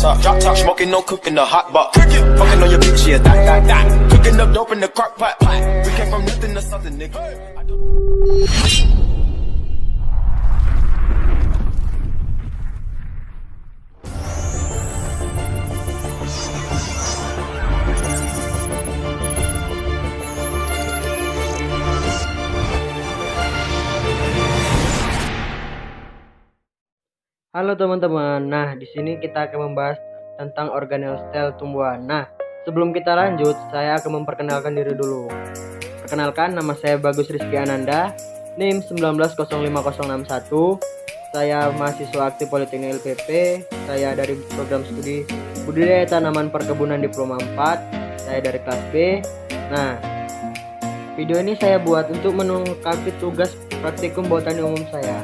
Drop top, smoking, no cooking the hot pot. Fucking on your bitch, yeah, that. Cooking up dope in the crock pot. We came from nothing to something, nigga. Halo teman-teman, nah di sini kita akan membahas tentang organel sel tumbuhan. Nah, sebelum kita lanjut, saya akan memperkenalkan diri dulu. Perkenalkan, nama saya Bagus Rizky Ananda, NIM 1905061. Saya mahasiswa aktif Politeknik LPP. Saya dari program studi Budidaya Tanaman Perkebunan Diploma 4. Saya dari kelas B. Nah, video ini saya buat untuk melengkapi tugas praktikum botani umum saya.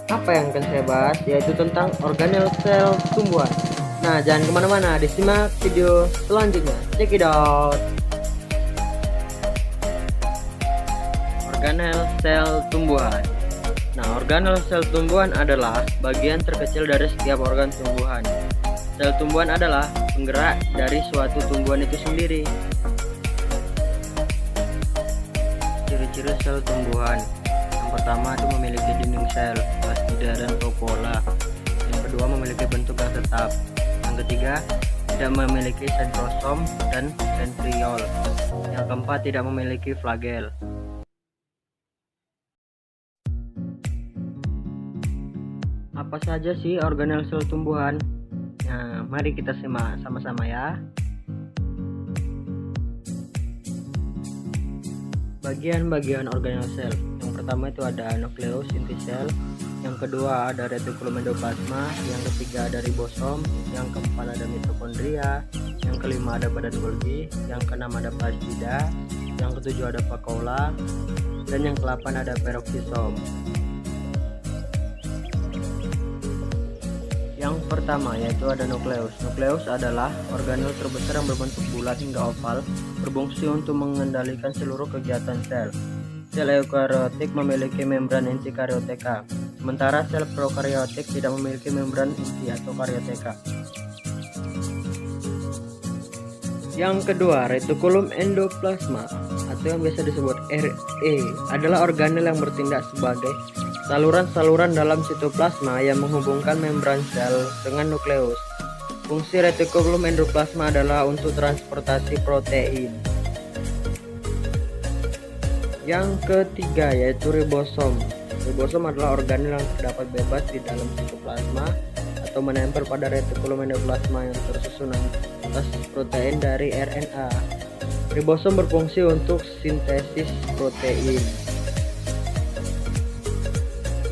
Apa yang akan saya bahas yaitu tentang organel sel tumbuhan. Nah, jangan kemana-mana, disimak video selanjutnya. Check it out. Organel sel tumbuhan. Nah, organel sel tumbuhan adalah bagian terkecil dari setiap organ tumbuhan. Sel tumbuhan adalah penggerak dari suatu tumbuhan itu sendiri. Ciri-ciri sel tumbuhan. Yang pertama itu memiliki dinding sel, plastida dan pola. Yang kedua memiliki bentuk yang tetap. Yang ketiga tidak memiliki sentrosom dan centriol. Yang keempat tidak memiliki flagel. Apa saja sih organel sel tumbuhan? Nah, mari kita simak sama-sama ya. Bagian-bagian organel sel. Yang pertama itu ada nukleus inti sel, yang kedua ada retikulum endoplasma, yang ketiga ada ribosom, yang keempat ada mitokondria, yang kelima ada badan Golgi, yang keenam ada plastida, yang ketujuh ada vakuola, dan yang kedelapan ada peroksisom. Yang pertama yaitu ada nukleus. Nukleus adalah organel terbesar yang berbentuk bulat hingga oval, berfungsi untuk mengendalikan seluruh kegiatan sel. Sel eukariotik memiliki membran inti karioteka, sementara sel prokariotik tidak memiliki membran inti atau karioteka. Yang kedua, retikulum endoplasma atau yang biasa disebut RE adalah organel yang bertindak sebagai saluran-saluran dalam sitoplasma yang menghubungkan membran sel dengan nukleus. Fungsi retikulum endoplasma adalah untuk transportasi protein. Yang ketiga yaitu ribosom. Ribosom adalah organel yang terdapat bebas di dalam sitoplasma atau menempel pada retikulum endoplasma yang tersusun atas protein dari RNA. Ribosom berfungsi untuk sintesis protein.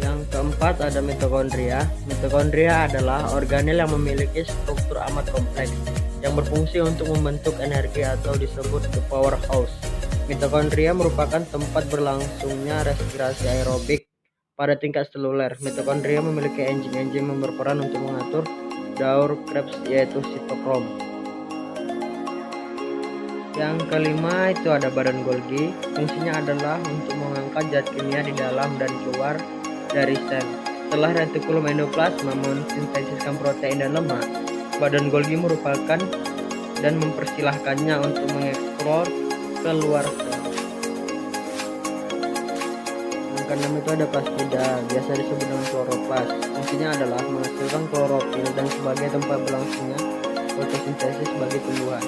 Yang keempat ada mitokondria. Mitokondria adalah organel yang memiliki struktur amat kompleks yang berfungsi untuk membentuk energi atau disebut the powerhouse. Mitokondria merupakan tempat berlangsungnya respirasi aerobik pada tingkat seluler. Mitokondria memiliki enzim-enzim yang berperan untuk mengatur daur Krebs yaitu sitokrom. Yang kelima itu ada badan Golgi. Fungsinya adalah untuk mengangkat zat kimia di dalam dan keluar dari sel. Setelah retikulum endoplasma mensintesiskan protein dan lemak, badan Golgi merupakan dan mempersilahkannya untuk mengeksplor keluar sel. Yang keenam itu ada plastida, biasa disebut dengan kloroplas. Fungsinya adalah menghasilkan klorofil dan sebagai tempat berlangsungnya fotosintesis bagi tumbuhan.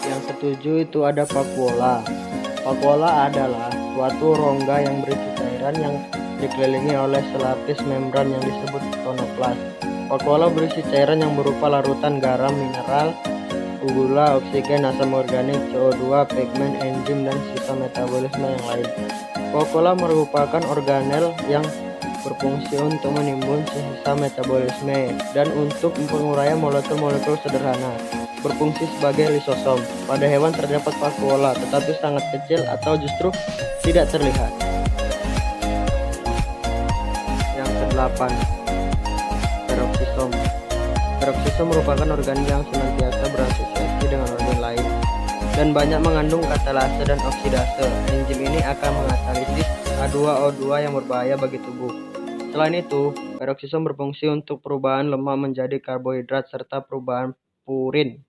Yang ketujuh itu ada vakuola. Vakuola adalah suatu rongga yang berisi cairan yang dikelilingi oleh selapis membran yang disebut tonoplas. Vakuola berisi cairan yang berupa larutan garam, mineral, gula, oksigen, asam organik, CO2, pigmen, enzim, dan sisa metabolisme yang lain. Vakuola merupakan organel yang berfungsi untuk menimbun sisa metabolisme dan untuk penguraian molekul-molekul sederhana. Berfungsi sebagai lisosom. Pada hewan terdapat vakuola, tetapi sangat kecil atau justru tidak terlihat. Yang kedelapan, peroksisom. Peroksisom merupakan organel yang senantiasa berasosiasi dengan organ lain dan banyak mengandung katalase dan oksidase. Enzim ini akan mengatalisis H2O2 yang berbahaya bagi tubuh. Selain itu, Peroksisom berfungsi untuk perubahan lemak menjadi karbohidrat serta perubahan purin.